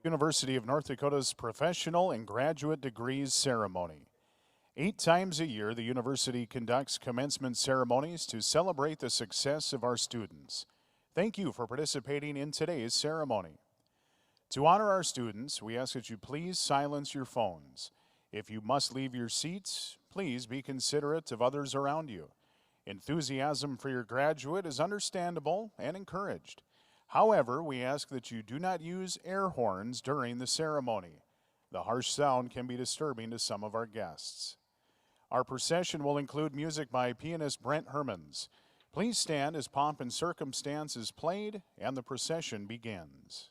University of North Dakota's Professional and Graduate Degrees Ceremony. 8 times a year, the university conducts commencement ceremonies to celebrate the success of our students. Thank you for participating in today's ceremony. To honor our students, we ask that you please silence your phones. If you must leave your seats, please be considerate of others around you. Enthusiasm for your graduate is understandable and encouraged. However, we ask that you do not use air horns during the ceremony. The harsh sound can be disturbing to some of our guests. Our procession will include music by pianist Brent Hermans. Please stand as Pomp and Circumstance is played and the procession begins.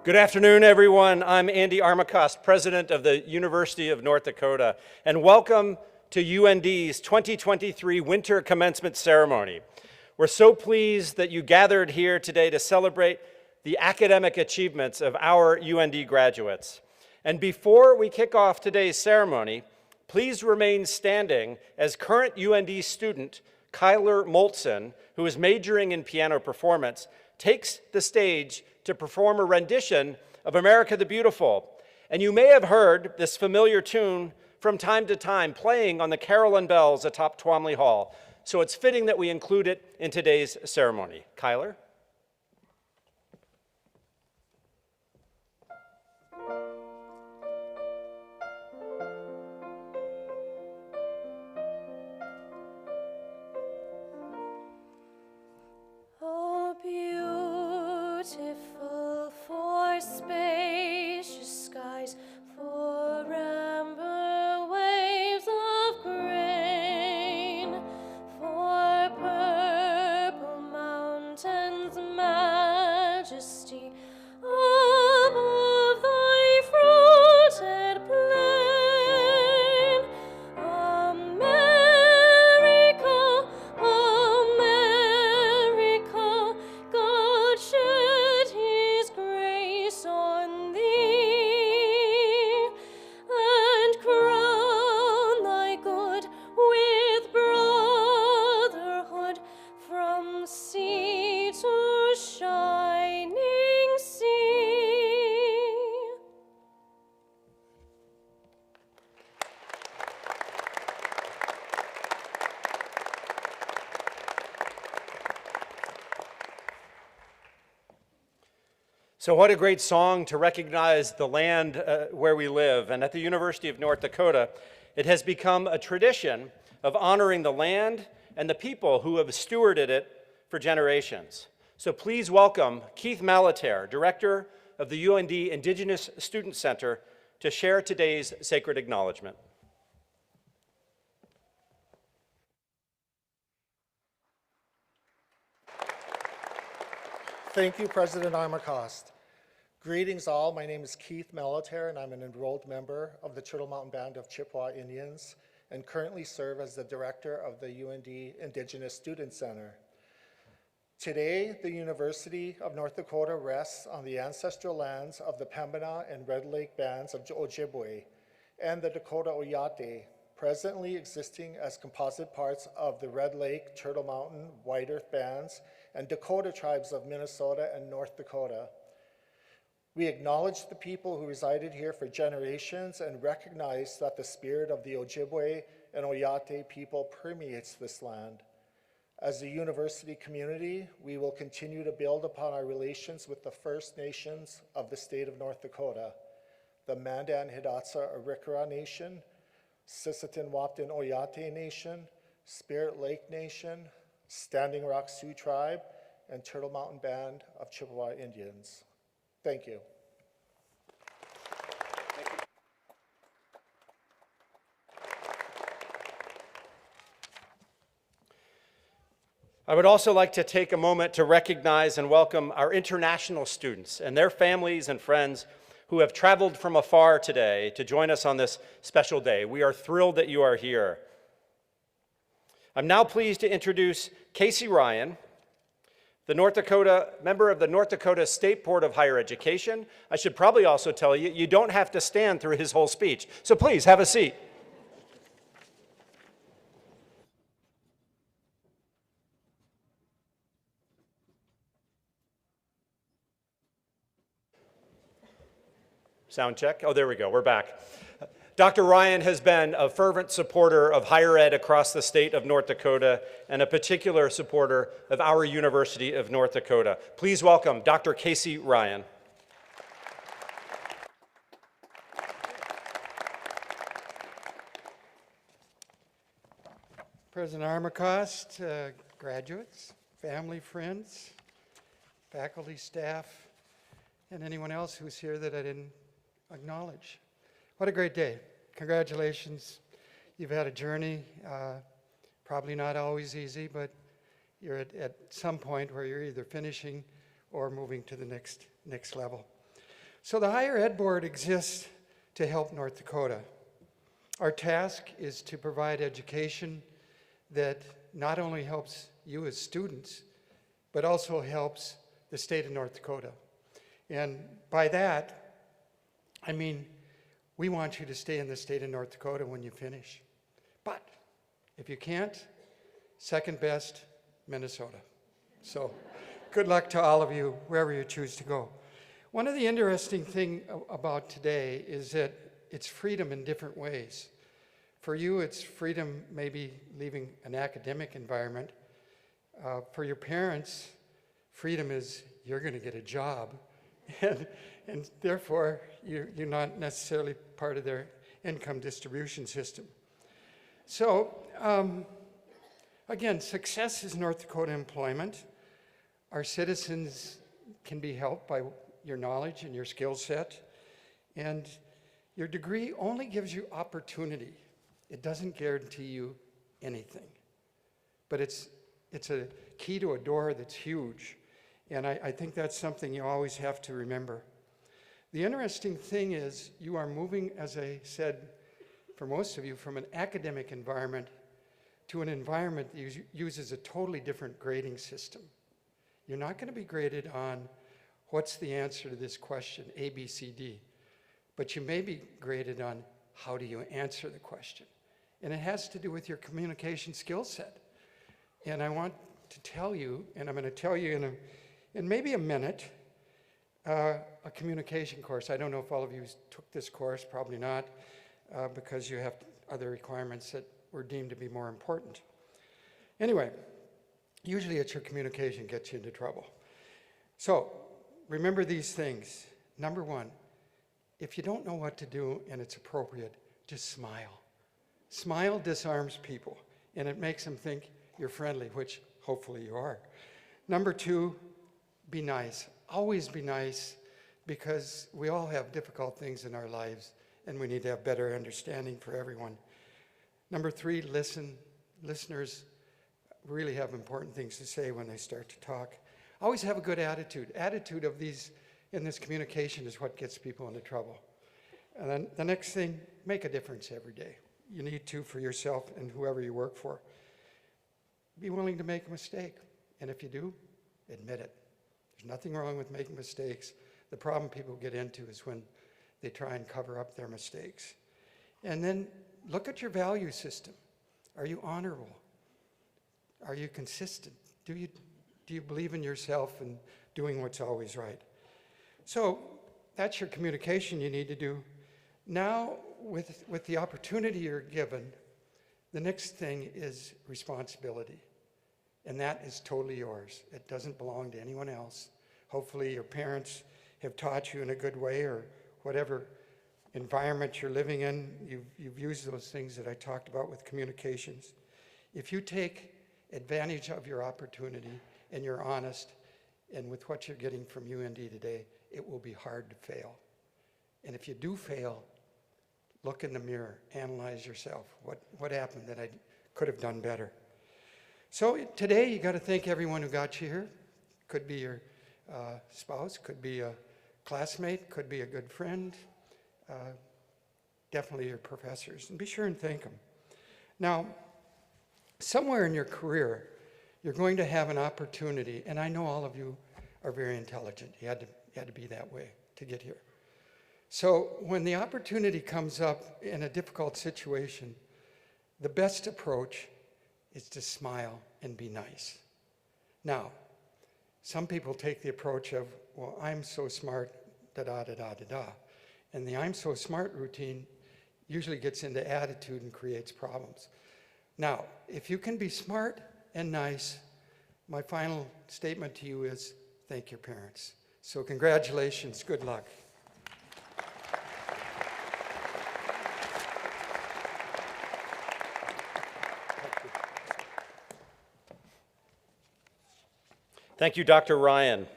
Good afternoon, everyone. I'm Andy Armacost, president of the University of North Dakota, and welcome to UND's 2023 Winter Commencement Ceremony. We're so pleased that you gathered here today to celebrate the academic achievements of our UND graduates. And before we kick off today's ceremony, please remain standing as current UND student Kyler Moltzen, who is majoring in piano performance, takes the stage to perform a rendition of America the Beautiful. And you may have heard this familiar tune from time to time playing on the carillon bells atop Twomley Hall. So it's fitting that we include it in today's ceremony. Kyler? Beautiful for spacious skies, for amber waves of grain, for purple mountains' majesty, above thy fruited plain. America, America, God shed his grace on thee, and crown thy good with brotherhood from sea to shining sea. So what a great song to recognize the land where we live. And at the University of North Dakota, it has become a tradition of honoring the land and the people who have stewarded it for generations. So please welcome Keith Malater, director of the UND Indigenous Student Center, to share today's sacred acknowledgement. Thank you, President Armacost. Greetings all, my name is Keith Malater and I'm an enrolled member of the Turtle Mountain Band of Chippewa Indians and currently serve as the director of the UND Indigenous Student Center. Today, the University of North Dakota rests on the ancestral lands of the Pembina and Red Lake bands of Ojibwe and the Dakota Oyate, presently existing as composite parts of the Red Lake, Turtle Mountain, White Earth bands, and Dakota tribes of Minnesota and North Dakota. We acknowledge the people who resided here for generations and recognize that the spirit of the Ojibwe and Oyate people permeates this land. As a university community, we will continue to build upon our relations with the First Nations of the state of North Dakota, the Mandan Hidatsa Arikara Nation, Sisseton Wapton Oyate Nation, Spirit Lake Nation, Standing Rock Sioux Tribe, and Turtle Mountain Band of Chippewa Indians. Thank you. I would also like to take a moment to recognize and welcome our international students and their families and friends who have traveled from afar today to join us on this special day. We are thrilled that you are here. I'm now pleased to introduce Casey Ryan, member of the North Dakota State Board of Higher Education. I should probably also tell you, you don't have to stand through his whole speech. So please, have a seat. Sound check? Oh, there we go, we're back. Dr. Ryan has been a fervent supporter of higher ed across the state of North Dakota and a particular supporter of our University of North Dakota. Please welcome Dr. Casey Ryan. President Armacost, graduates, family, friends, faculty, staff, and anyone else who's here that I didn't acknowledge. What a great day. Congratulations. You've had a journey, probably not always easy, but you're at some point where you're either finishing or moving to the next level. So the Higher Ed Board exists to help North Dakota. Our task is to provide education that not only helps you as students, but also helps the state of North Dakota. And by that, I mean, we want you to stay in the state of North Dakota when you finish. But if you can't, second best, Minnesota. So good luck to all of you, wherever you choose to go. One of the interesting things about today is that it's freedom in different ways. For you, it's freedom maybe leaving an academic environment. For your parents, freedom is you're going to get a job, and therefore you're not necessarily part of their income distribution system. So again, success is North Dakota employment. Our citizens can be helped by your knowledge and your skill set, and your degree only gives you opportunity. It doesn't guarantee you anything, but it's a key to a door that's huge, and I think that's something you always have to remember. The interesting thing is you are moving, as I said, for most of you, from an academic environment to an environment that uses a totally different grading system. You're not going to be graded on what's the answer to this question, A, B, C, D, but you may be graded on how do you answer the question. And it has to do with your communication skill set. And I want to tell you, and I'm going to tell you in maybe a minute, a communication course. I don't know if all of you took this course, probably not, because you have other requirements that were deemed to be more important. Anyway, usually it's your communication gets you into trouble. So remember these things. Number one, if you don't know what to do and it's appropriate, just smile. Smile disarms people, and it makes them think you're friendly, which hopefully you are. Number two, be nice. Always be nice, because we all have difficult things in our lives, and we need to have better understanding for everyone. Number three, listen. Listeners really have important things to say when they start to talk. Always have a good attitude. Attitude of these in this communication is what gets people into trouble. And then the next thing, make a difference every day. You need to for yourself and whoever you work for. Be willing to make a mistake. And if you do, admit it. There's nothing wrong with making mistakes. The problem people get into is when they try and cover up their mistakes. And then look at your value system. Are you honorable? Are you consistent? Do you believe in yourself and doing what's always right? So that's your communication you need to do. Now, with the opportunity you're given, the next thing is responsibility. And that is totally yours. It doesn't belong to anyone else. Hopefully your parents have taught you in a good way, or whatever environment you're living in, you've used those things that I talked about with communications. If you take advantage of your opportunity and you're honest, and with what you're getting from UND today, it will be hard to fail. And if you do fail, look in the mirror, analyze yourself. What happened that I could have done better? So today you got to thank everyone who got you here. Could be your spouse, could be a classmate, could be a good friend, definitely your professors, and be sure and thank them. Now, somewhere in your career, you're going to have an opportunity, and I know all of you are very intelligent. You had to be that way to get here. So when the opportunity comes up in a difficult situation, the best approach is to smile and be nice. Now, some people take the approach of, well, I'm so smart, da-da-da-da-da-da. And the I'm so smart routine usually gets into attitude and creates problems. Now, if you can be smart and nice, my final statement to you is thank your parents. So congratulations, good luck. Thank you, Dr. Ryan.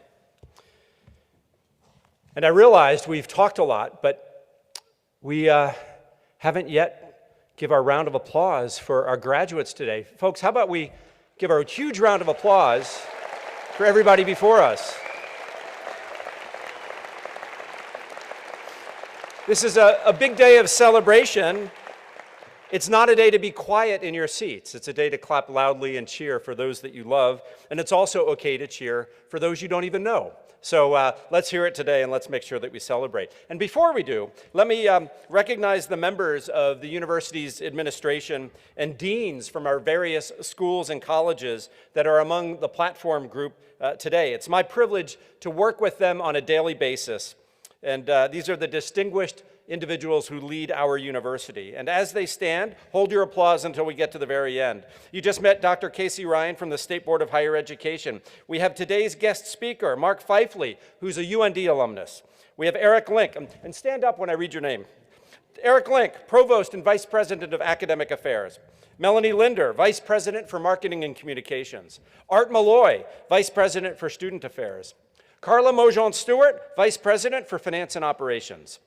And I realized we've talked a lot, but we haven't yet give our round of applause for our graduates today. Folks, how about we give our huge round of applause for everybody before us? This is a big day of celebration. It's not a day to be quiet in your seats. It's a day to clap loudly and cheer for those that you love, and it's also okay to cheer for those you don't even know. So let's hear it today, and let's make sure that we celebrate. And before we do, let me recognize the members of the university's administration and deans from our various schools and colleges that are among the platform group today. It's my privilege to work with them on a daily basis. And these are the distinguished individuals who lead our university. And as they stand, hold your applause until we get to the very end. You just met Dr. Casey Ryan from the State Board of Higher Education. We have today's guest speaker, Mark Feifley, who's a UND alumnus. We have Eric Link, and stand up when I read your name. Eric Link, Provost and Vice President of Academic Affairs. Melanie Linder, Vice President for Marketing and Communications. Art Malloy, Vice President for Student Affairs. Carla Mojon-Stewart, Vice President for Finance and Operations.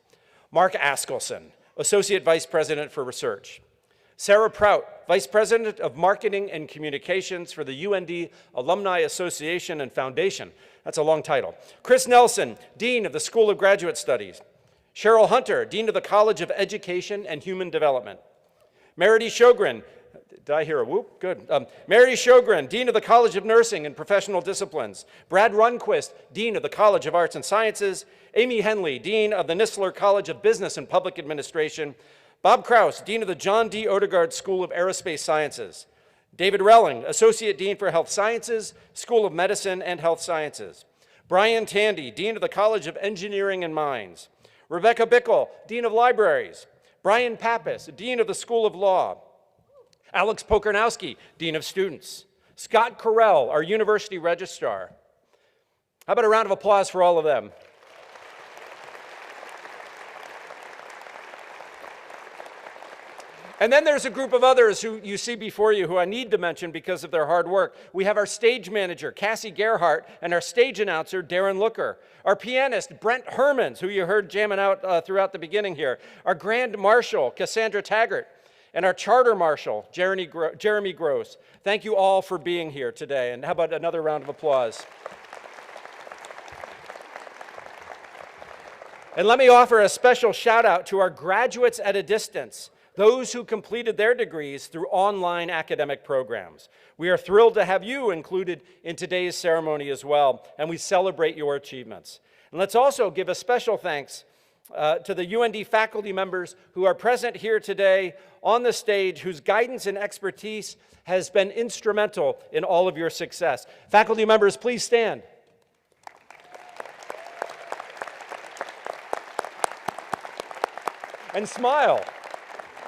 Mark Askelson, Associate Vice President for Research. Sarah Prout, Vice President of Marketing and Communications for the UND Alumni Association and Foundation. That's a long title. Chris Nelson, Dean of the School of Graduate Studies. Cheryl Hunter, Dean of the College of Education and Human Development. Meredy Sjogren, did I hear a whoop? Good. Meredy Sjogren, Dean of the College of Nursing and Professional Disciplines. Brad Runquist, Dean of the College of Arts and Sciences. Amy Henley, Dean of the Nistler College of Business and Public Administration. Bob Kraus, Dean of the John D. Odegaard School of Aerospace Sciences. David Relling, Associate Dean for Health Sciences, School of Medicine and Health Sciences. Brian Tandy, Dean of the College of Engineering and Mines. Rebecca Bickle, Dean of Libraries. Brian Pappas, Dean of the School of Law. Alex Pokernowski, Dean of Students. Scott Carell, our University Registrar. How about a round of applause for all of them? And then there's a group of others who you see before you who I need to mention because of their hard work. We have our stage manager, Cassie Gerhart, and our stage announcer, Darren Looker. Our pianist, Brent Hermans, who you heard jamming out throughout the beginning here. Our grand marshal, Cassandra Taggart. And our charter marshal, Jeremy Gross. Thank you all for being here today. And how about another round of applause? And let me offer a special shout out to our graduates at a distance, those who completed their degrees through online academic programs. We are thrilled to have you included in today's ceremony as well, and we celebrate your achievements. And let's also give a special thanks to the UND faculty members who are present here today on the stage, whose guidance and expertise has been instrumental in all of your success. Faculty members, please stand. And smile.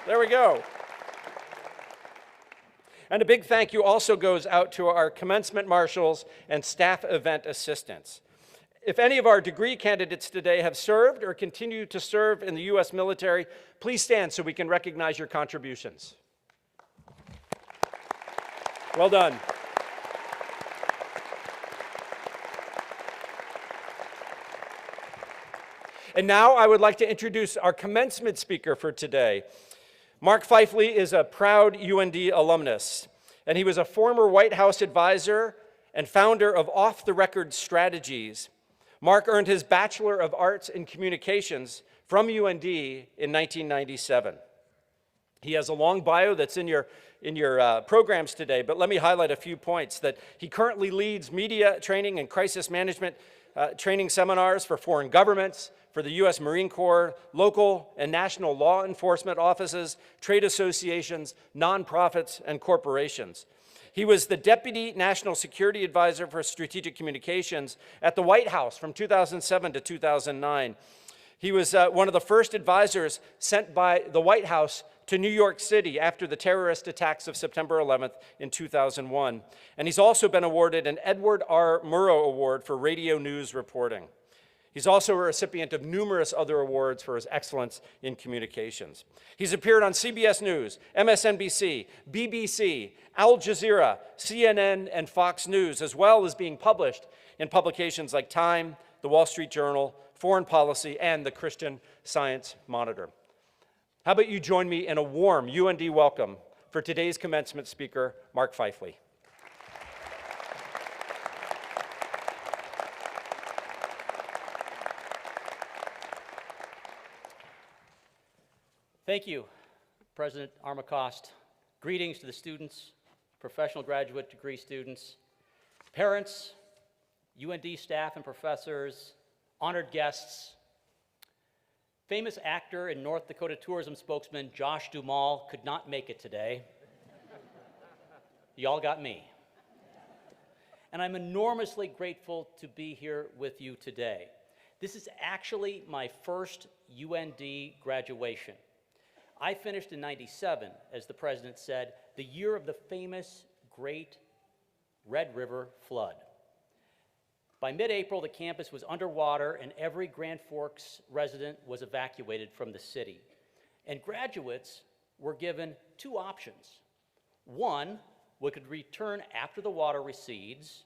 There we go. And a big thank you also goes out to our commencement marshals and staff event assistants. If any of our degree candidates today have served or continue to serve in the U.S. military, please stand so we can recognize your contributions. Well done. And now I would like to introduce our commencement speaker for today. Mark Feifley is a proud UND alumnus, and he was a former White House advisor and founder of Off the Record Strategies. Mark earned his Bachelor of Arts in Communications from UND in 1997. He has a long bio that's in your programs today, but let me highlight a few points. That he currently leads media training and crisis management training seminars for foreign governments, for the U.S. Marine Corps, local and national law enforcement offices, trade associations, nonprofits, and corporations. He was the Deputy National Security Advisor for Strategic Communications at the White House from 2007 to 2009. He was one of the first advisors sent by the White House to New York City after the terrorist attacks of September 11th in 2001. And he's also been awarded an Edward R. Murrow Award for radio news reporting. He's also a recipient of numerous other awards for his excellence in communications. He's appeared on CBS News, MSNBC, BBC, Al Jazeera, CNN, and Fox News, as well as being published in publications like Time, The Wall Street Journal, Foreign Policy, and the Christian Science Monitor. How about you join me in a warm UND welcome for today's commencement speaker, Mark Feifley. Thank you, President Armacost. Greetings to the students, professional graduate degree students, parents, UND staff and professors, honored guests. Famous actor and North Dakota tourism spokesman Josh Duhamel could not make it today. Y'all got me. And I'm enormously grateful to be here with you today. This is actually my first UND graduation. I finished in '97, as the president said, the year of the famous Great Red River flood. By mid-April, the campus was underwater and every Grand Forks resident was evacuated from the city. And graduates were given two options. One, we could return after the water recedes,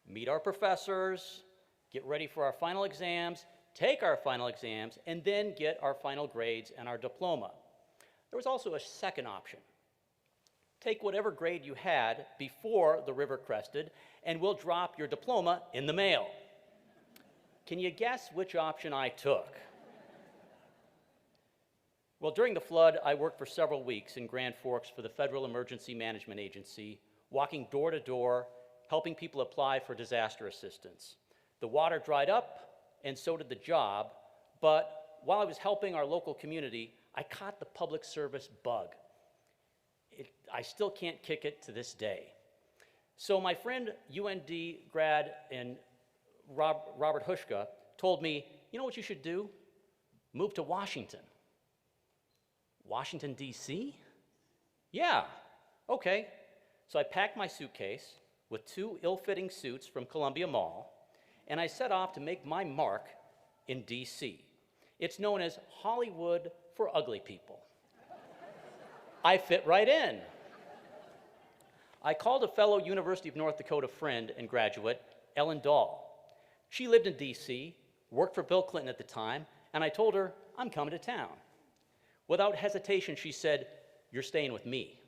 meet our professors, get ready for our final exams, take our final exams, and then get our final grades and our diploma. There was also a second option. Take whatever grade you had before the river crested, and we'll drop your diploma in the mail. Can you guess which option I took? Well, during the flood, I worked for several weeks in Grand Forks for the Federal Emergency Management Agency, walking door to door, helping people apply for disaster assistance. The water dried up, and so did the job, but while I was helping our local community, I caught the public service bug. I still can't kick it to this day. So my friend UND grad and Robert Hushka told me, you know what you should do? Move to Washington. Washington, D.C.? Yeah, okay. So I packed my suitcase with 2 ill-fitting suits from Columbia Mall, and I set off to make my mark in D.C. It's known as Hollywood for ugly people. I fit right in. I called a fellow University of North Dakota friend and graduate, Ellen Dahl. She lived in D.C., worked for Bill Clinton at the time, and I told her, I'm coming to town. Without hesitation, she said, you're staying with me.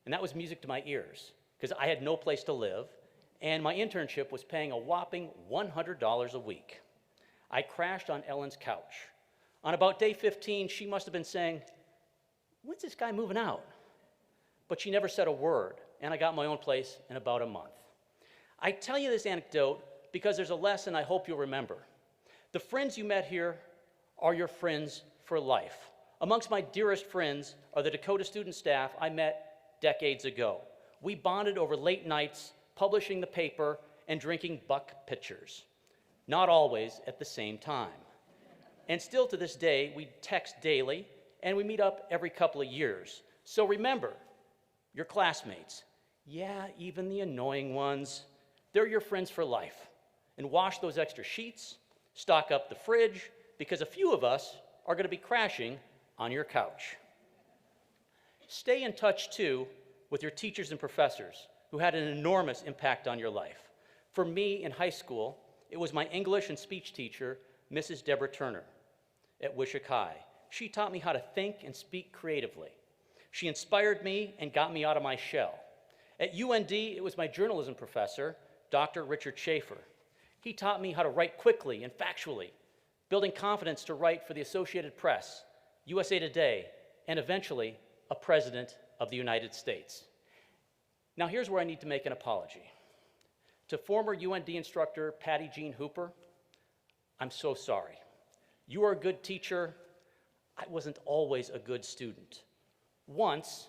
And that was music to my ears, because I had no place to live, and my internship was paying a whopping $100 a week. I crashed on Ellen's couch. On about day 15, she must have been saying, when's this guy moving out? But she never said a word, and I got my own place in about a month. I tell you this anecdote because there's a lesson I hope you'll remember. The friends you met here are your friends for life. Amongst my dearest friends are the Dakota student staff I met decades ago. We bonded over late nights, publishing the paper, and drinking buck pitchers. Not always at the same time. And still to this day, we text daily, and we meet up every couple of years. So remember, your classmates, yeah, even the annoying ones, they're your friends for life. And wash those extra sheets, stock up the fridge, because a few of us are going to be crashing on your couch. Stay in touch, too, with your teachers and professors who had an enormous impact on your life. For me, in high school, it was my English and speech teacher, Mrs. Deborah Turner, at Wishock High. She taught me how to think and speak creatively. She inspired me and got me out of my shell. At UND, it was my journalism professor, Dr. Richard Schaefer. He taught me how to write quickly and factually, building confidence to write for the Associated Press, USA Today, and eventually, a president of the United States. Now here's where I need to make an apology. To former UND instructor Patty Jean Hooper, I'm so sorry. You are a good teacher. I wasn't always a good student. Once,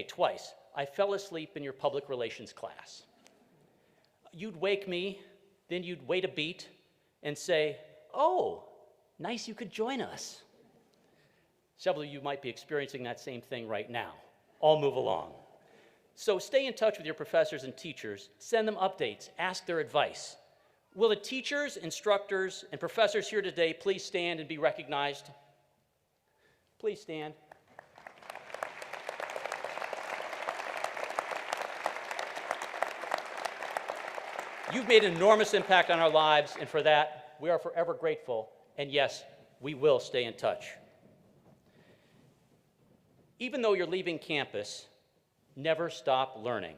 twice, I fell asleep in your public relations class. You'd wake me, then you'd wait a beat and say, oh, nice you could join us. Several of you might be experiencing that same thing right now. I'll move along. So stay in touch with your professors and teachers. Send them updates. Ask their advice. Will the teachers, instructors, and professors here today please stand and be recognized? Please stand. You've made an enormous impact on our lives, and for that, we are forever grateful. And yes, we will stay in touch. Even though you're leaving campus, never stop learning.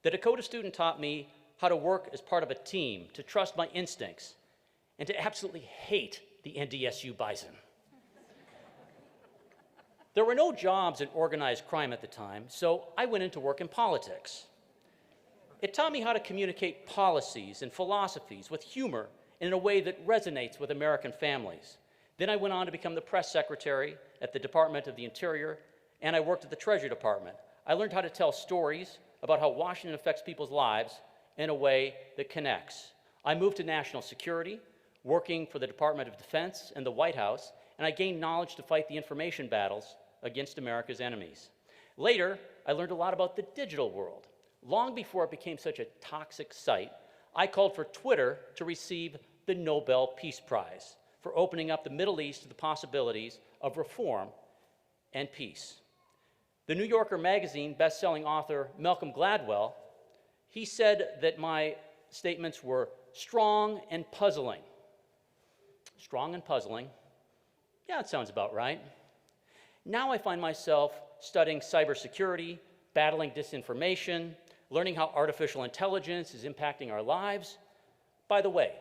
The Dakota student taught me how to work as part of a team, to trust my instincts, and to absolutely hate the NDSU Bison. There were no jobs in organized crime at the time, so I went into work in politics. It taught me how to communicate policies and philosophies with humor and in a way that resonates with American families. Then I went on to become the press secretary at the Department of the Interior, and I worked at the Treasury Department. I learned how to tell stories about how Washington affects people's lives in a way that connects. I moved to national security, working for the Department of Defense and the White House, and I gained knowledge to fight the information battles against America's enemies. Later, I learned a lot about the digital world. Long before it became such a toxic site, I called for Twitter to receive the Nobel Peace Prize for opening up the Middle East to the possibilities of reform and peace. The New Yorker magazine best-selling author Malcolm Gladwell, he said that my statements were strong and puzzling. Strong and puzzling. Yeah, it sounds about right. Now I find myself studying cybersecurity, battling disinformation, learning how artificial intelligence is impacting our lives. By the way,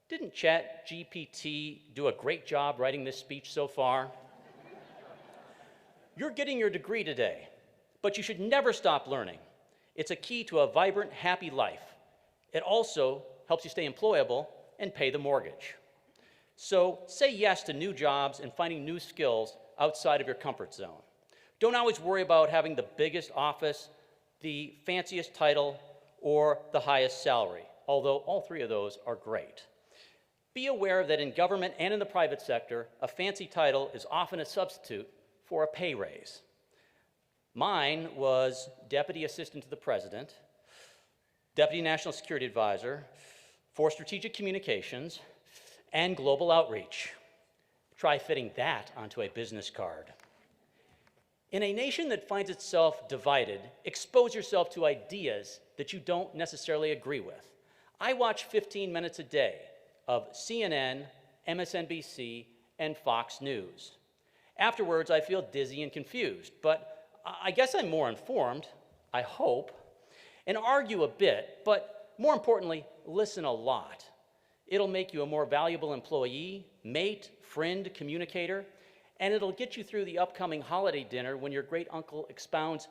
didn't ChatGPT do a great job writing this speech so far? You're getting your degree today, but you should never stop learning. It's a key to a vibrant, happy life. It also helps you stay employable and pay the mortgage. So say yes to new jobs and finding new skills outside of your comfort zone. Don't always worry about having the biggest office, the fanciest title, or the highest salary, although all three of those are great. Be aware that in government and in the private sector, a fancy title is often a substitute for a pay raise. Mine was Deputy Assistant to the President, Deputy National Security Advisor for Strategic Communications, and Global Outreach. Try fitting that onto a business card. In a nation that finds itself divided, expose yourself to ideas that you don't necessarily agree with. I watch 15 minutes a day of CNN, MSNBC, and Fox News. Afterwards, I feel dizzy and confused, but I guess I'm more informed, I hope, and argue a bit, but more importantly, listen a lot. It'll make you a more valuable employee, mate, friend, communicator, and it'll get you through the upcoming holiday dinner when your great uncle expounds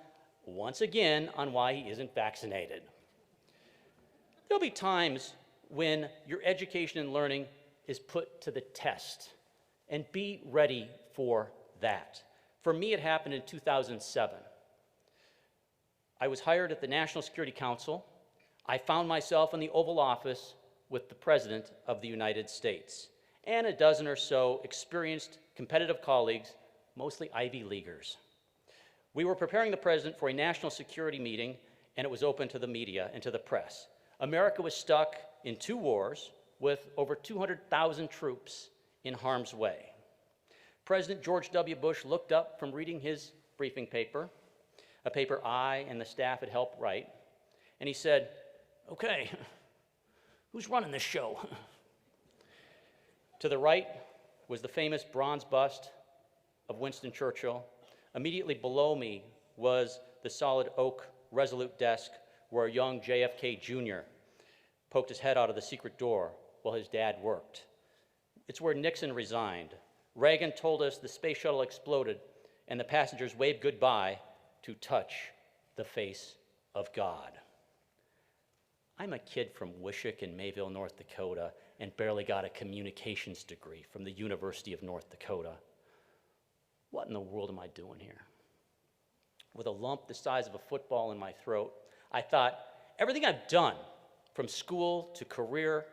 once again on why he isn't vaccinated. There'll be times when your education and learning is put to the test, and be ready for that. For me, it happened in 2007. I was hired at the National Security Council. I found myself in the Oval Office with the President of the United States and a dozen or so experienced competitive colleagues, mostly Ivy Leaguers. We were preparing the President for a national security meeting, and it was open to the media and to the press. America was stuck in 2 wars with over 200,000 troops in harm's way. President George W. Bush looked up from reading his briefing paper, a paper I and the staff had helped write, and he said, "Okay, who's running this show?" To the right was the famous bronze bust of Winston Churchill. Immediately below me was the solid oak resolute desk where a young JFK Jr. poked his head out of the secret door while his dad worked. It's where Nixon resigned. Reagan told us the space shuttle exploded and the passengers waved goodbye to touch the face of God. I'm a kid from Wishick in Mayville, North Dakota, and barely got a communications degree from the University of North Dakota. What in the world am I doing here? With a lump the size of a football in my throat, I thought, everything I've done, from school to career,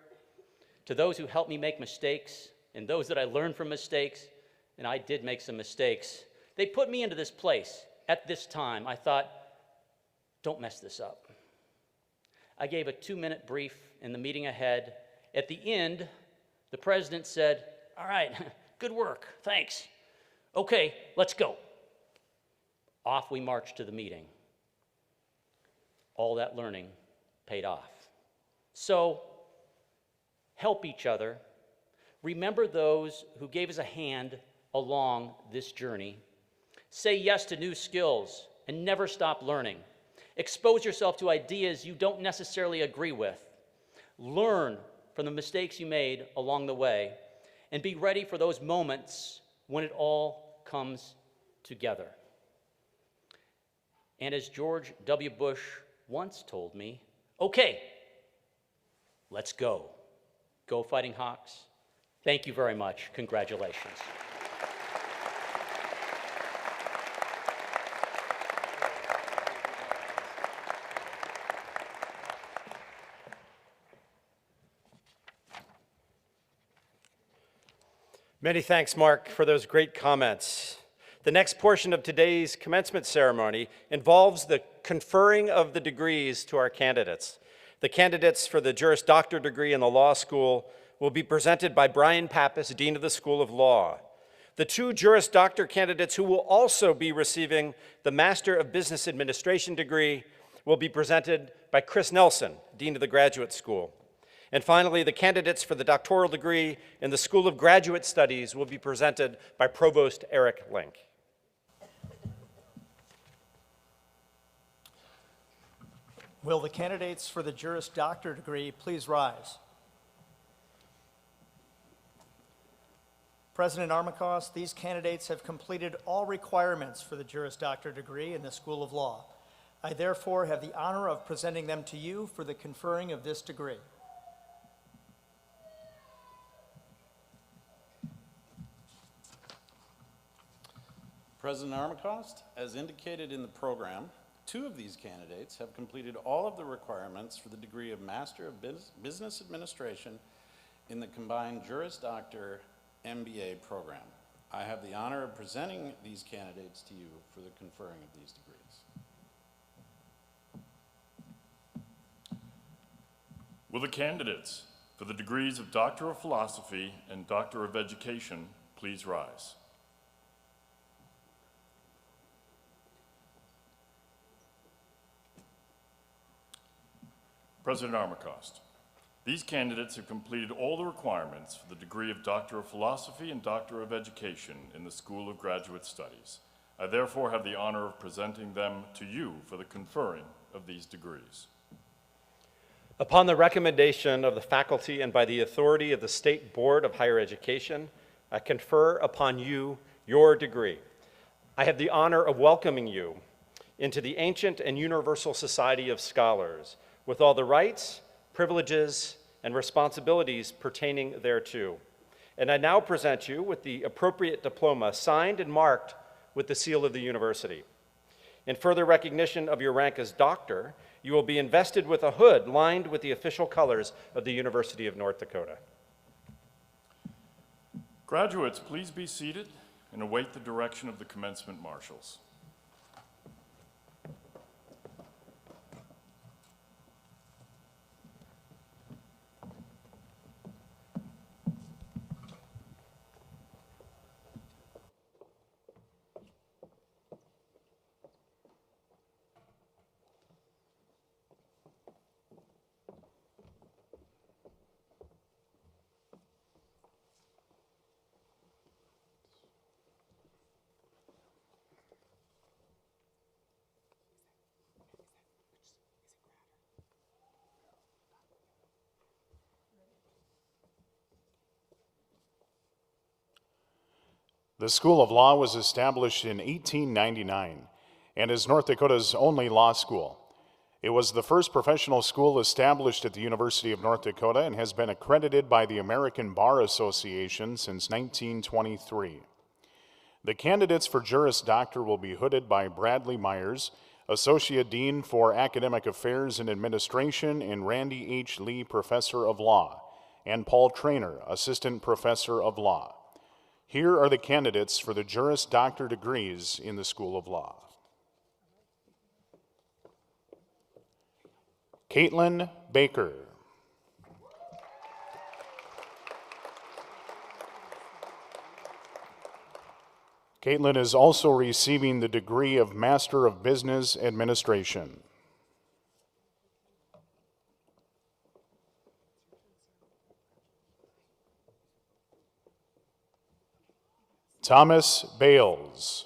to those who helped me make mistakes, and those that I learned from mistakes, and I did make some mistakes, they put me into this place at this time. I thought, don't mess this up. I gave a 2-minute brief in the meeting ahead. At the end, the president said, "All right, good work, thanks. Okay, let's go." Off we marched to the meeting. All that learning paid off. So, help each other. Remember those who gave us a hand along this journey. Say yes to new skills and never stop learning. Expose yourself to ideas you don't necessarily agree with. Learn from the mistakes you made along the way, and be ready for those moments when it all comes together. And as George W. Bush once told me, okay, let's go. Go Fighting Hawks. Thank you very much. Congratulations. Many thanks, Mark, for those great comments. The next portion of today's commencement ceremony involves the conferring of the degrees to our candidates. The candidates for the Juris Doctor degree in the law school will be presented by Brian Pappas, Dean of the School of Law. The two Juris Doctor candidates who will also be receiving the Master of Business Administration degree will be presented by Chris Nelson, Dean of the Graduate School. And finally, the candidates for the doctoral degree in the School of Graduate Studies will be presented by Provost Eric Link. Will the candidates for the Juris Doctor degree please rise? President Armacost, these candidates have completed all requirements for the Juris Doctor degree in the School of Law. I therefore have the honor of presenting them to you for the conferring of this degree. President Armacost, as indicated in the program, two of these candidates have completed all of the requirements for the degree of Master of Business Administration in the combined Juris Doctor MBA program. I have the honor of presenting these candidates to you for the conferring of these degrees. Will the candidates for the degrees of Doctor of Philosophy and Doctor of Education please rise? President Armacost, these candidates have completed all the requirements for the degree of Doctor of Philosophy and Doctor of Education in the School of Graduate Studies. I therefore have the honor of presenting them to you for the conferring of these degrees. Upon the recommendation of the faculty and by the authority of the State Board of Higher Education, I confer upon you your degree. I have the honor of welcoming you into the ancient and universal society of scholars, with all the rights, privileges, and responsibilities pertaining thereto. And I now present you with the appropriate diploma signed and marked with the seal of the university. In further recognition of your rank as doctor, you will be invested with a hood lined with the official colors of the University of North Dakota. Graduates, please be seated and await the direction of the commencement marshals. The School of Law was established in 1899 and is North Dakota's only law school. It was the first professional school established at the University of North Dakota and has been accredited by the American Bar Association since 1923. The candidates for Juris Doctor will be hooded by Bradley Myers, Associate Dean for Academic Affairs and Administration, and Randy H. Lee, Professor of Law, and Paul Traynor, Assistant Professor of Law. Here are the candidates for the Juris Doctor degrees in the School of Law. Caitlin Baker. Caitlin is also receiving the degree of Master of Business Administration. Thomas Bales.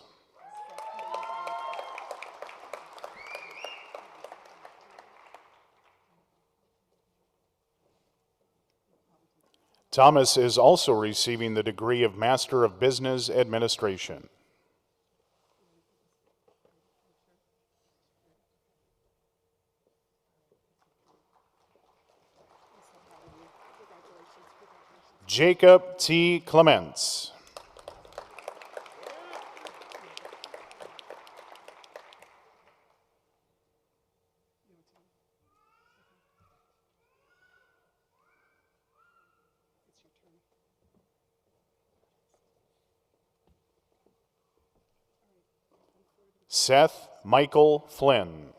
Thomas is also receiving the degree of Master of Business Administration. Jacob T. Clements. Seth Michael Flynn.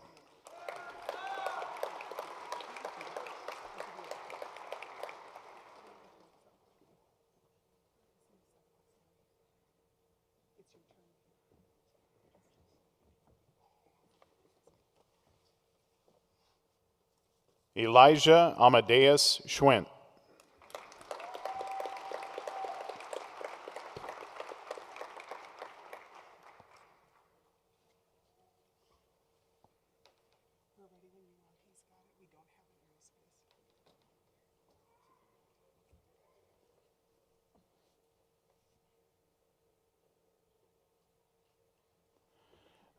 Elijah Amadeus Schwint.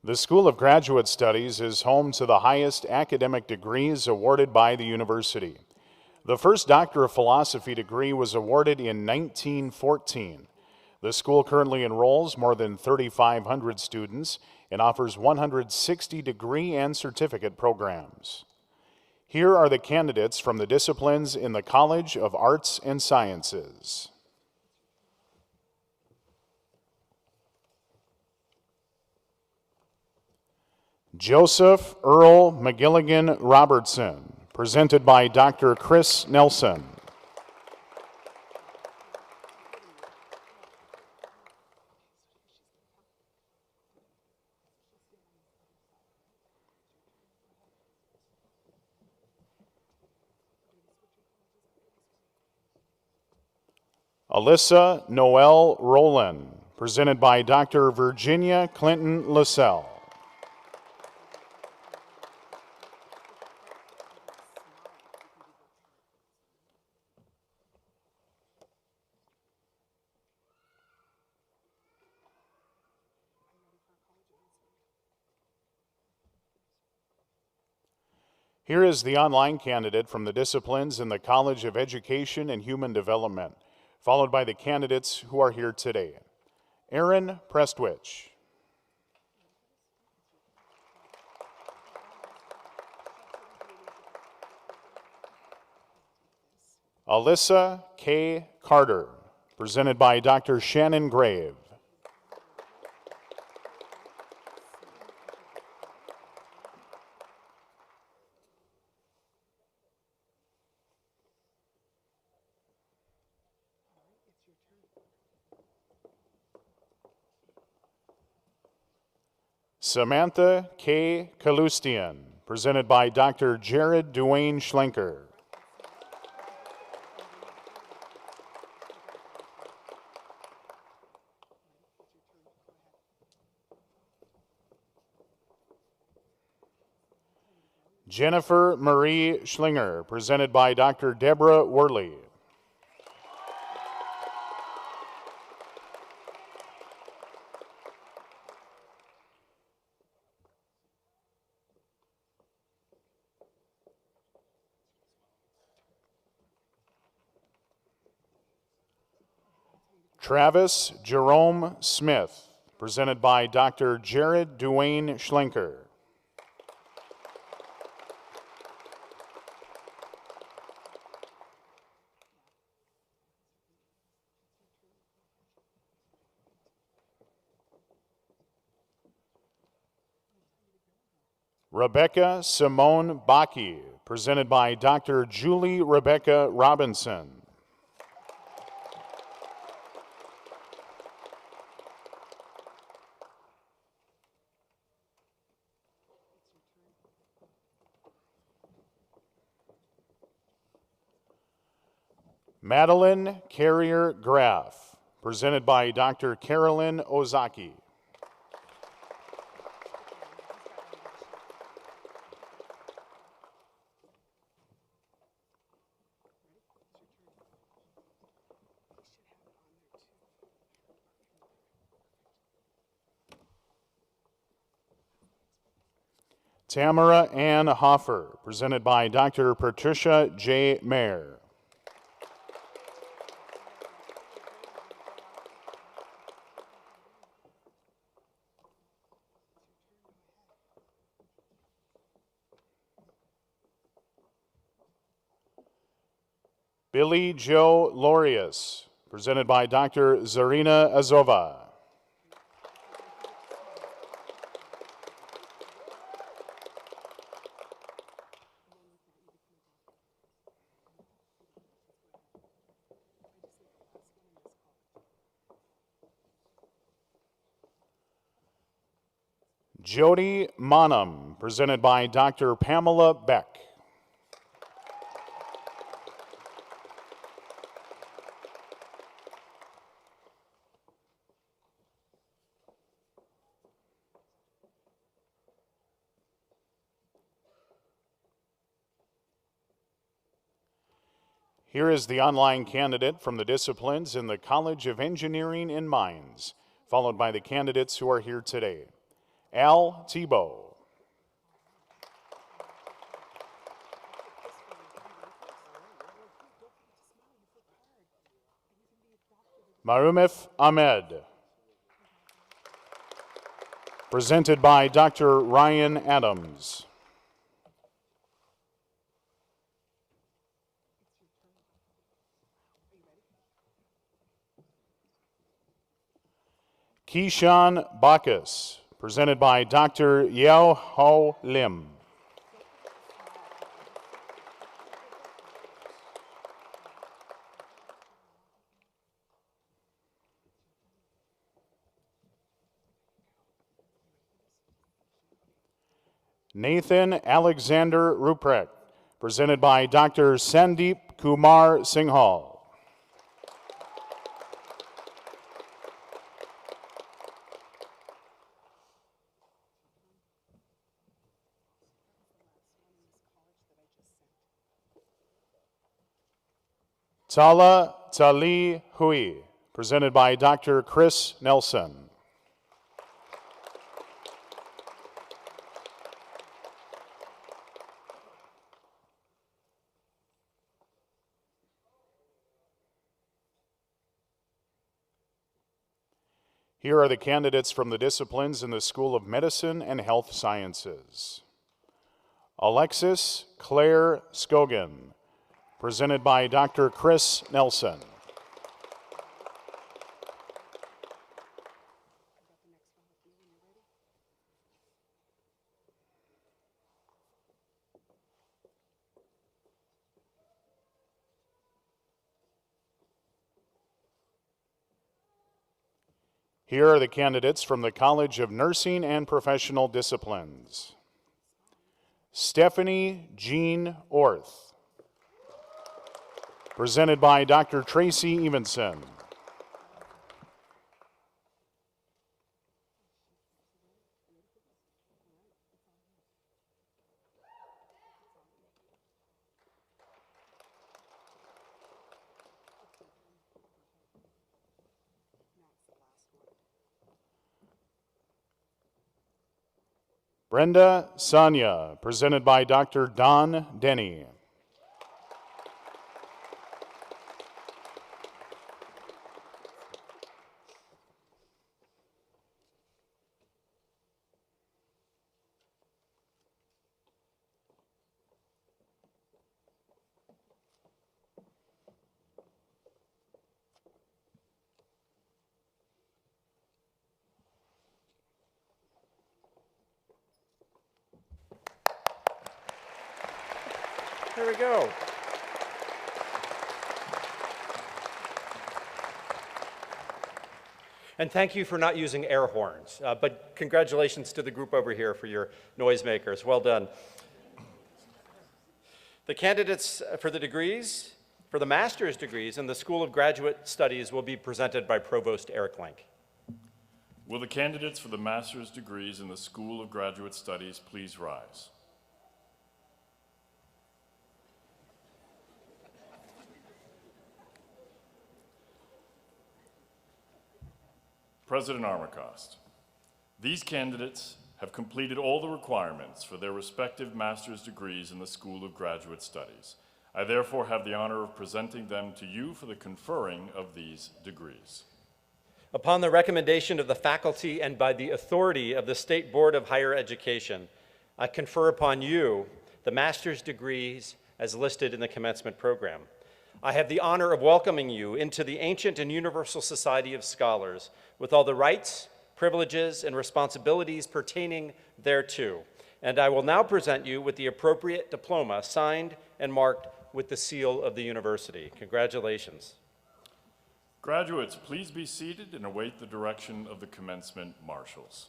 The School of Graduate Studies is home to the highest academic degrees awarded by the university. The first Doctor of Philosophy degree was awarded in 1914. The school currently enrolls more than 3,500 students and offers 160 degree and certificate programs. Here are the candidates from the disciplines in the College of Arts and Sciences. Joseph Earl McGilligan Robertson, presented by Dr. Chris Nelson. Alyssa Noel Rowland, presented by Dr. Virginia Clinton LaSalle. Here is the online candidate from the disciplines in the College of Education and Human Development, followed by the candidates who are here today. Aaron Prestwich. Alyssa K. Carter, presented by Dr. Shannon Grave. Samantha K. Kalustian, presented by Dr. Jared Duane Schlenker. Jennifer Marie Schlinger, presented by Dr. Deborah Worley. Travis Jerome Smith, presented by Dr. Jared Duane Schlenker. Rebecca Simone Baki, presented by Dr. Julie Rebecca Robinson. Madeline Carrier Graff, presented by Dr. Carolyn Ozaki. Tamara Ann Hoffer, presented by Dr. Patricia J. Mayer. Billy Joe Lorius, presented by Dr. Zarina Azova. Jody Monum, presented by Dr. Pamela Beck. Here is the online candidate from the disciplines in the College of Engineering and Mines, followed by the candidates who are here today. Al Tebow. Marumif Ahmed. Presented by Dr. Ryan Adams. Keyshawn Bacchus, presented by Dr. Yao Ho Lim. Nathan Alexander Ruprecht, presented by Dr. Sandeep Kumar Singhal. Tala Tali Hui, presented by Dr. Chris Nelson. Here are the candidates from the disciplines in the School of Medicine and Health Sciences. Alexis Claire Scogan, presented by Dr. Chris Nelson. Here are the candidates from the College of Nursing and Professional Disciplines. Stephanie Jean Orth, presented by Dr. Tracy Evenson. Brenda Sanya, presented by Dr. Don Denny. There we go. And thank you for not using air horns, but congratulations to the group over here for your noisemakers. Well done. The candidates for the degrees, for the master's degrees in the School of Graduate Studies will be presented by Provost Eric Link. Will the candidates for the master's degrees in the School of Graduate Studies please rise? President Armacost, these candidates have completed all the requirements for their respective master's degrees in the School of Graduate Studies. I therefore have the honor of presenting them to you for the conferring of these degrees. Upon the recommendation of the faculty and by the authority of the State Board of Higher Education, I confer upon you the master's degrees as listed in the commencement program. I have the honor of welcoming you into the ancient and universal society of scholars with all the rights, privileges, and responsibilities pertaining thereto. And I will now present you with the appropriate diploma signed and marked with the seal of the university. Congratulations. Graduates, please be seated and await the direction of the commencement marshals.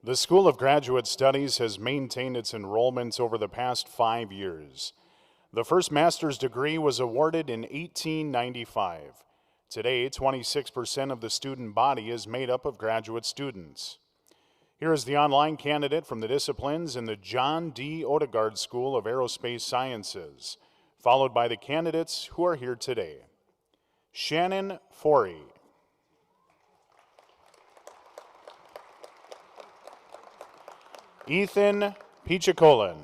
The School of Graduate Studies has maintained its enrollments over the past 5 years. The first master's degree was awarded in 1895. Today, 26% of the student body is made up of graduate students. Here is the online candidate from the disciplines in the John D. Odegaard School of Aerospace Sciences, followed by the candidates who are here today. Shannon Forey. Ethan Pichikolin.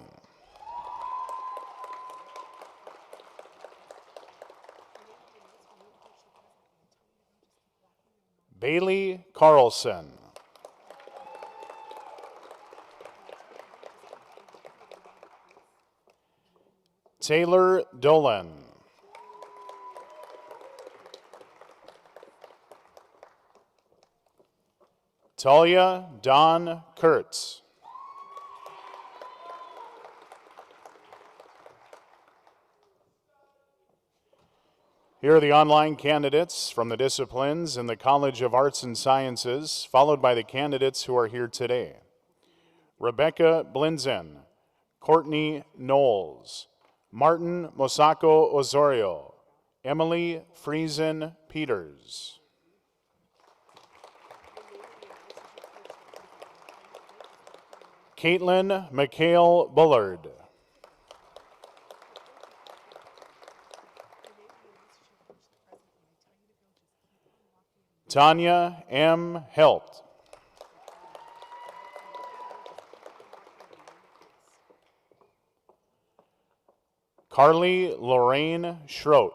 Bailey Carlson. Taylor Dolan. Talia Dawn Kurtz. Here are the online candidates from the disciplines in the College of Arts and Sciences, followed by the candidates who are here today. Rebecca Blinzen, Courtney Knowles, Martin Mosako Osorio, Emily Friesen Peters. Caitlin McHale Bullard. Tanya M. Helt. Carly Lorraine Schroet.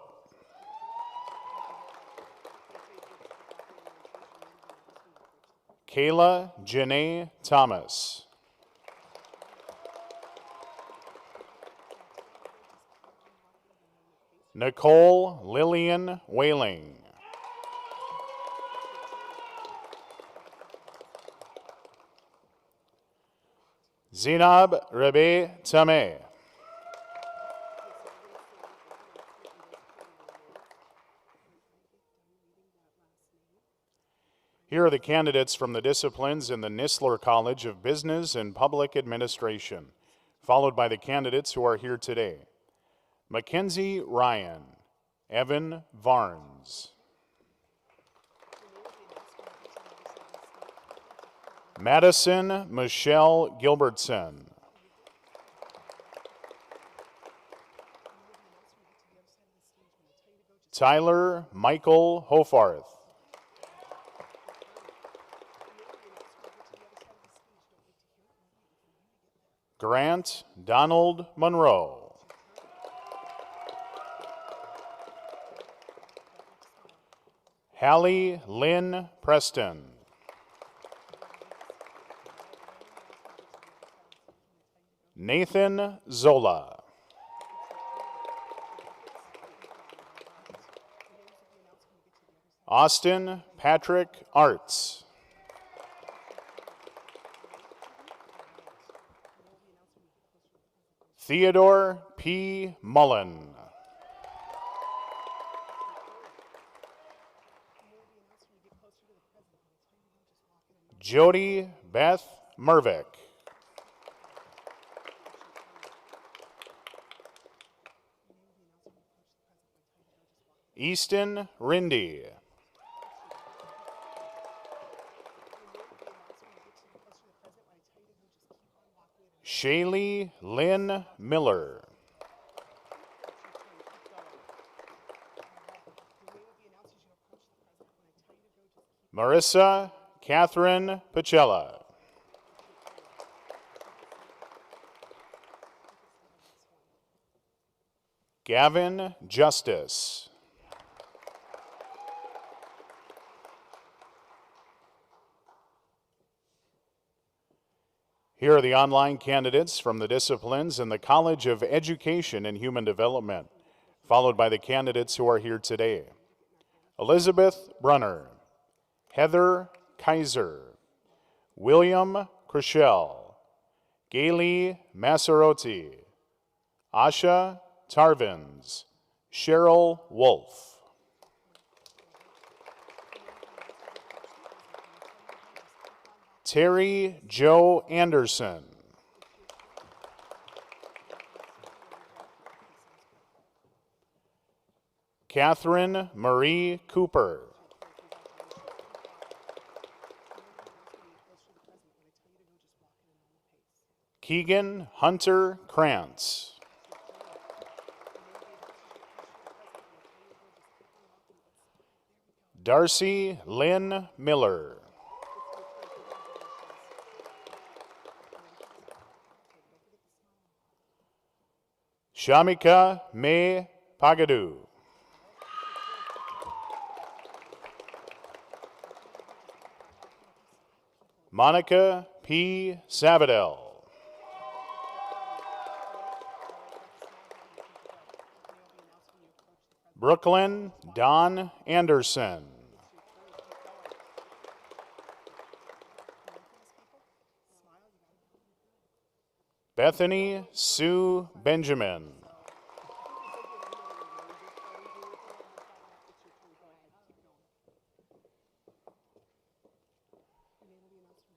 Kayla Janae Thomas. Nicole Lillian Whaling. Zinab Rebe Tameh. Here are the candidates from the disciplines in the Nisler College of Business and Public Administration, followed by the candidates who are here today. Mackenzie Ryan, Evan Varnes. Madison Michelle Gilbertson. Tyler Michael Hofarth. Grant Donald Monroe. Hallie Lynn Preston. Nathan Zola. Austin Patrick Arts. Theodore P. Mullen. Jody Beth Mervick. Easton Rindy. Shaylee Lynn Miller. Marissa Catherine Pacella. Gavin Justice. Here are the online candidates from the disciplines in the College of Education and Human Development, followed by the candidates who are here today. Elizabeth Brunner, Heather Kaiser, William Krischel, Gailey Massarotti, Asha Tarvins, Cheryl Wolf. Terry Joe Anderson. Catherine Marie Cooper. Keegan Hunter Krantz. Darcy Lynn Miller. Shamika May Pagadu. Monica P. Savadell. Brooklyn Don Anderson. Bethany Sue Benjamin.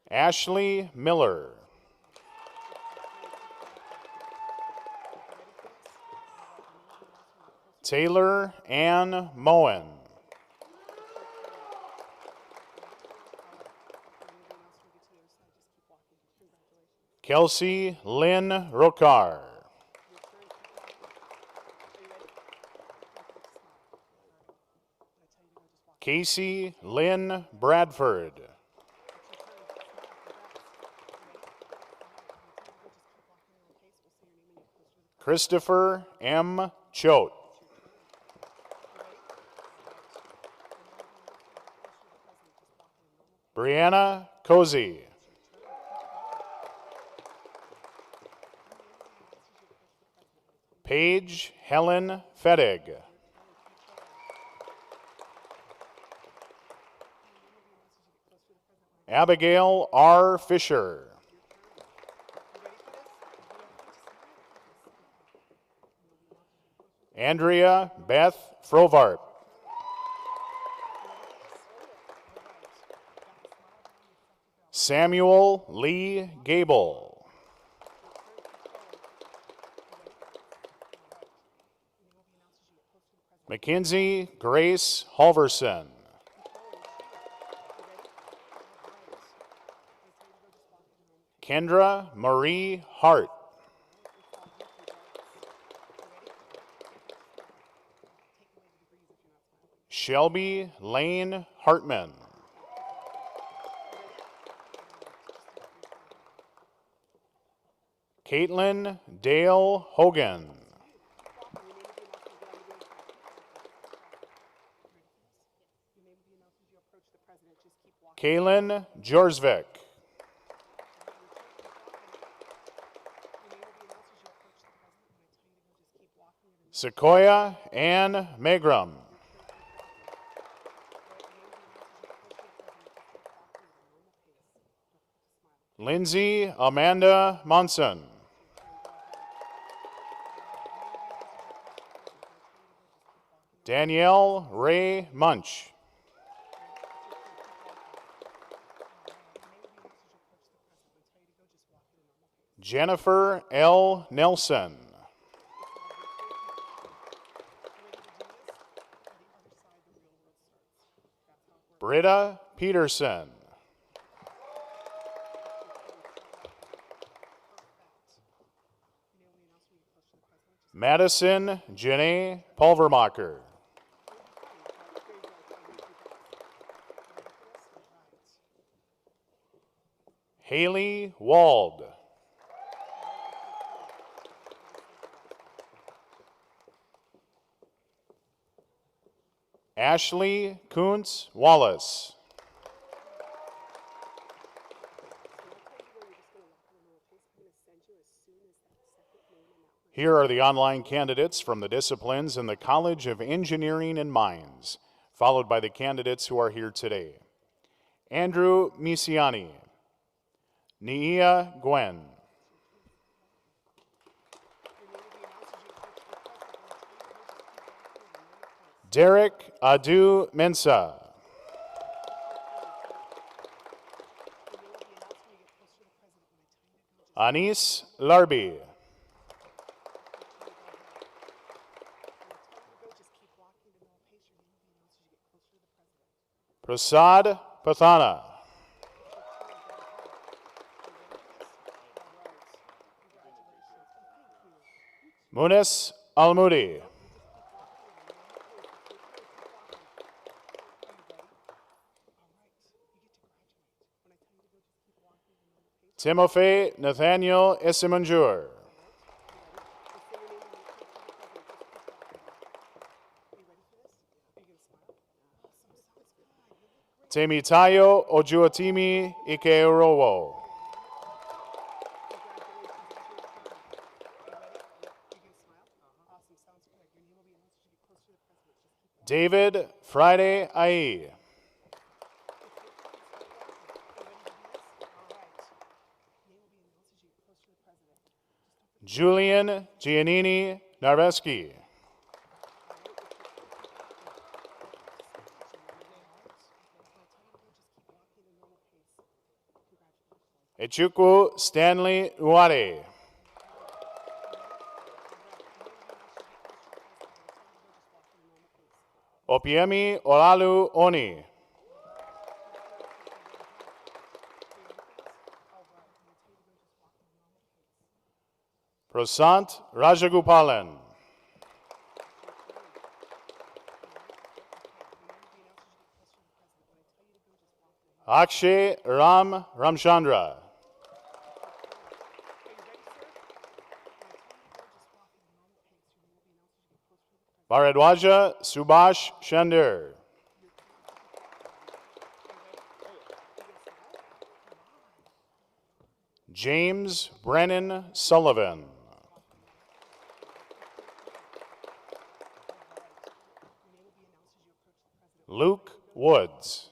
Ashley Miller. Taylor Ann Moen. Kelsey Lynn Rokar. Casey Lynn Bradford. Christopher M. Choate. Brianna Cozy. Paige Helen Fettig. Abigail R. Fisher. Andrea Beth Frovart. Samuel Lee Gable. Mackenzie Grace Halverson. Kendra Marie Hart. Shelby Lane Hartman. Caitlin Dale Hogan. Kaylin Jorsvik. Sequoia Ann Magram. Lindsay Amanda Monson. Danielle Ray Munch. Jennifer L. Nelson. Britta Peterson. Madison Janae Pulvermacher. Haley Wald. Ashley Kuntz Wallace. Here are the online candidates from the disciplines in the College of Engineering and Mines, followed by the candidates who are here today. Andrew Misiani, Nia Gwen, Derek Adu Mensa, Anis Larbi, Prasad Pathana, Munis Almudi, Timofey Nathaniel Esimanjur, Temitayo Ojuatimi Ikeorowo, David Friday Ai, Julian Giannini Narveski, Echukwu Stanley Uwade, Opiemi Olalu Oni, Prasant Rajagopalan, Akshay Ram Ramchandra, Bharadwaja Subhash Shander, James Brennan Sullivan, Luke Woods,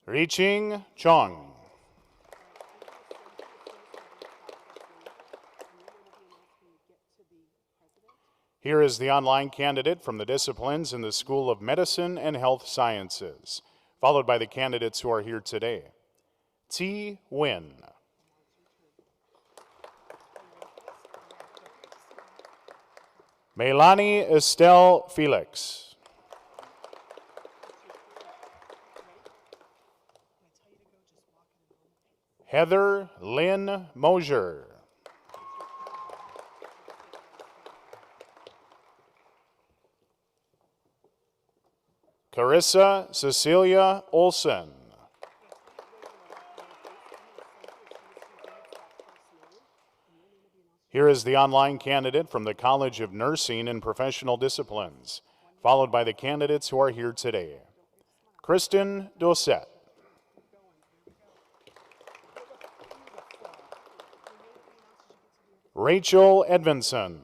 Riching Chong, here is the online candidate from the disciplines in the School of Medicine and Health Sciences, followed by the candidates who are here today. T. Wynn, Melanie Estelle Felix, Heather Lynn Mosier, Carissa Cecilia Olson, here is the online candidate from the College of Nursing and Professional Disciplines, followed by the candidates who are here today. Kristen Dossett, Rachel Edvinson,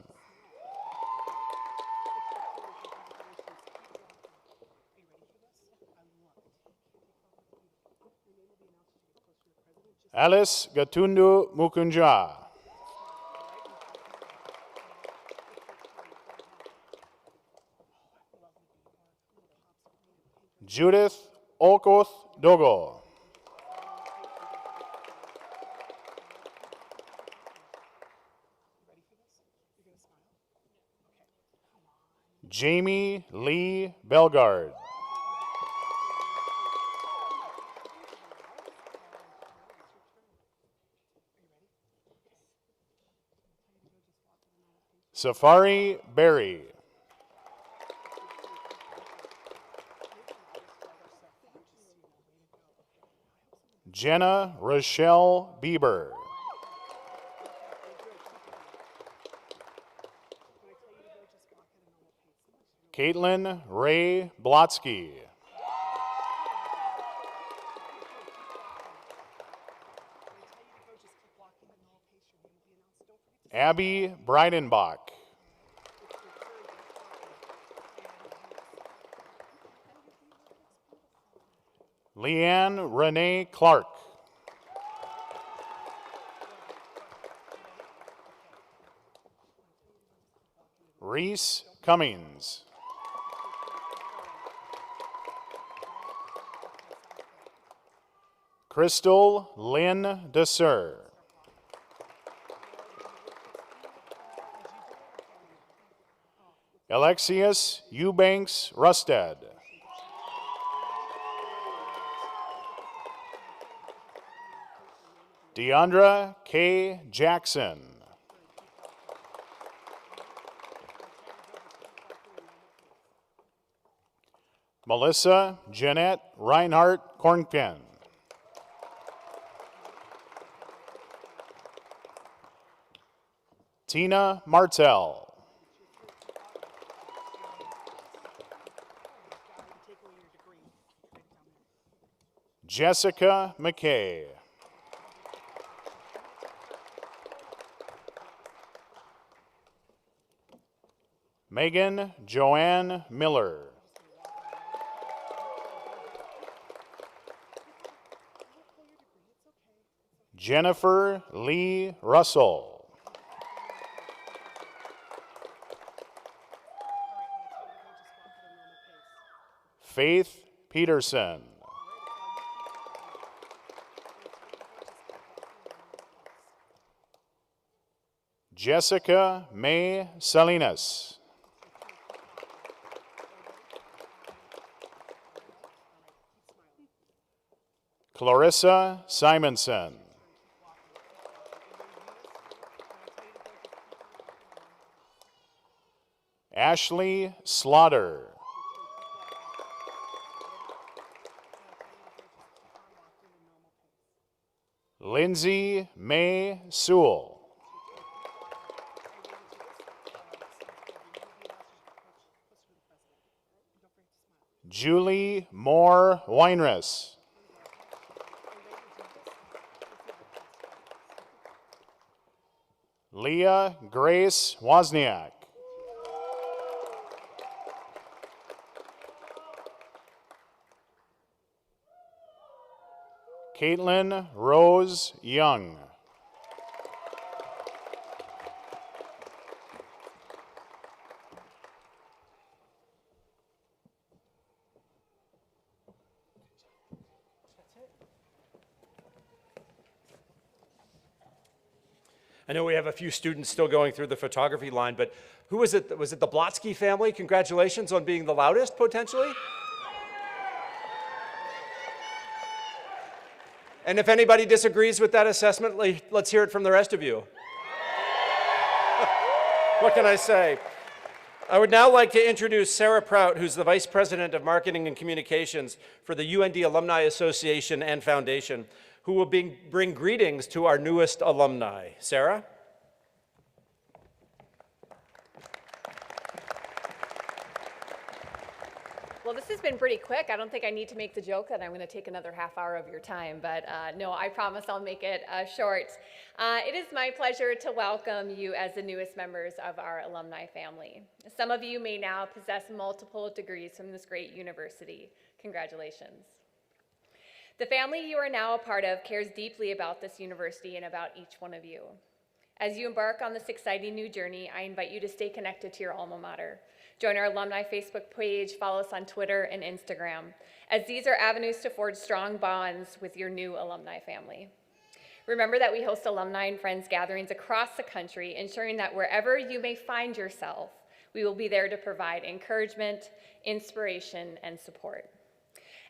Alice Gatundu Mukunja, Judith Okoth Dogo, Jamie Lee Belgard, Safari Berry, Jenna Rochelle Bieber. Caitlin Ray Blotsky. Abby Breidenbach. Leanne Renee Clark. Reese Cummings. Crystal Lynn DeSer. Alexius Eubanks Rusted. Deandra K. Jackson. Melissa Jeanette Reinhardt Kornken. Tina Martell. Jessica McKay. Megan Joanne Miller. Jennifer Lee Russell. Faith Peterson. Jessica May Salinas. Clarissa Simonson. Ashley Slaughter. Lindsay May Sewell. Julie Moore Weinress. Leah Grace Wozniak. Caitlin Rose Young. I know we have a few students still going through the photography line, but who was it? Was it the Blotsky family? Congratulations on being the loudest, potentially. And if anybody disagrees with that assessment, let's hear it from the rest of you. What can I say? I would now like to introduce Sarah Prout, who's the Vice President of Marketing and Communications for the UND Alumni Association and Foundation, who will bring greetings to our newest alumni. Sarah? Well, this has been pretty quick. I don't think I need to make the joke that I'm going to take another half hour of your time, but no, I promise I'll make it short. It is my pleasure to welcome you as the newest members of our alumni family. Some of you may now possess multiple degrees from this great university. Congratulations. The family you are now a part of cares deeply about this university and about each one of you. As you embark on this exciting new journey, I invite you to stay connected to your alma mater. Join our alumni Facebook page, follow us on Twitter and Instagram, as these are avenues to forge strong bonds with your new alumni family. Remember that we host alumni and friends gatherings across the country, ensuring that wherever you may find yourself, we will be there to provide encouragement, inspiration, and support.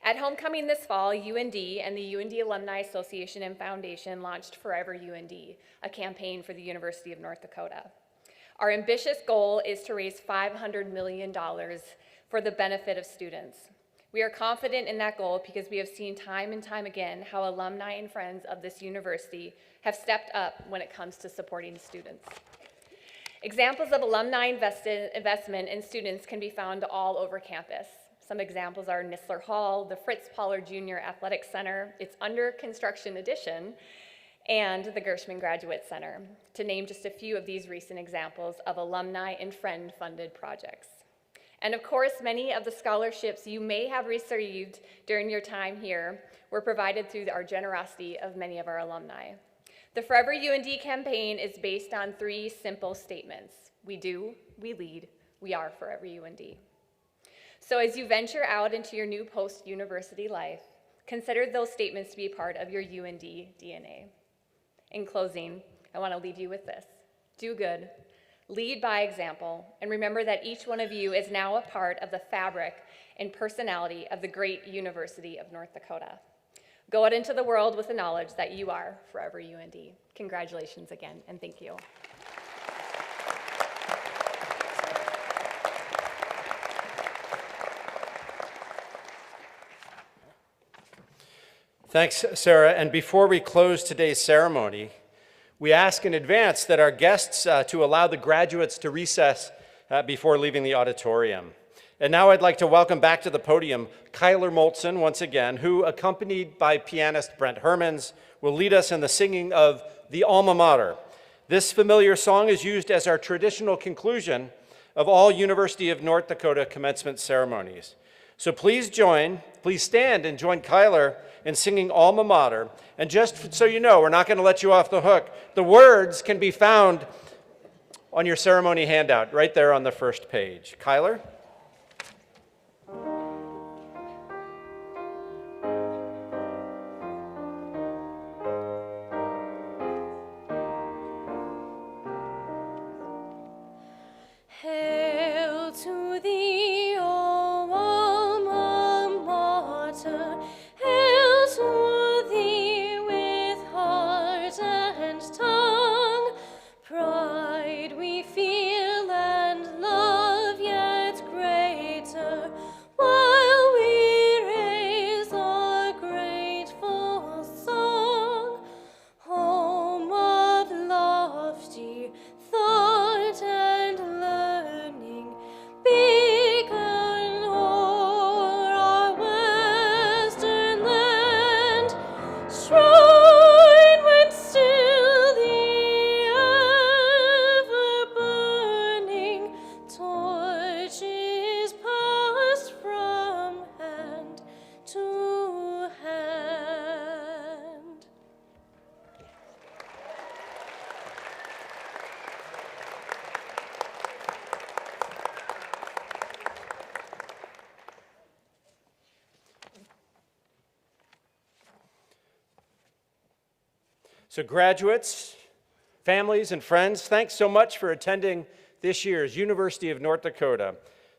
At homecoming this fall, UND and the UND Alumni Association and Foundation launched Forever UND, a campaign for the University of North Dakota. Our ambitious goal is to raise $500 million for the benefit of students. We are confident in that goal because we have seen time and time again how alumni and friends of this university have stepped up when it comes to supporting students. Examples of alumni investment in students can be found all over campus. Some examples are Nistler Hall, the Fritz Pollard Jr. Athletic Center, its under construction addition, and the Gershman Graduate Center, to name just a few of these recent examples of alumni and friend-funded projects. And of course, many of the scholarships you may have received during your time here were provided through our generosity of many of our alumni. The Forever UND campaign is based on 3 simple statements. We do, we lead, we are Forever UND. So as you venture out into your new post-university life, consider those statements to be part of your UND DNA. In closing, I want to leave you with this. Do good. Lead by example, and remember that each one of you is now a part of the fabric and personality of the great University of North Dakota. Go out into the world with the knowledge that you are Forever UND. Congratulations again, and thank you. Thanks, Sarah. And before we close today's ceremony, we ask in advance that our guests to allow the graduates to recess before leaving the auditorium. And now I'd like to welcome back to the podium Kyler Moltzen once again, who, accompanied by pianist Brent Hermans, will lead us in the singing of the Alma Mater. This familiar song is used as our traditional conclusion of all University of North Dakota commencement ceremonies. So please stand and join Kyler in singing Alma Mater. And just so you know, we're not going to let you off the hook. The words can be found on your ceremony handout, right there on the first page. Kyler? Hail to thee, O Alma Mater, hail to thee with heart and tongue. Pride we feel and love yet greater, while we raise our grateful song. Home of lofty thought and learning, beacon o'er our western land, shrine whence still the ever-burning torch is passed from hand to hand. So graduates, families, and friends, thanks so much for attending this year's University of North Dakota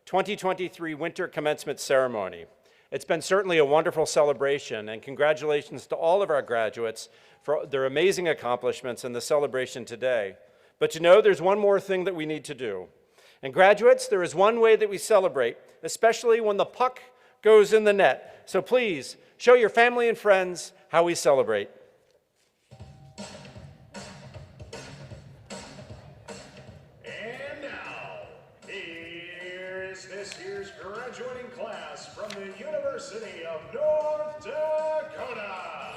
2023 Winter Commencement Ceremony. It's been certainly a wonderful celebration, and congratulations to all of our graduates for their amazing accomplishments and the celebration today. But you know, there's one more thing that we need to do. And graduates, there is one way that we celebrate, especially when the puck goes in the net. So please, show your family and friends how we celebrate. And now, here's this year's graduating class from the University of North Dakota.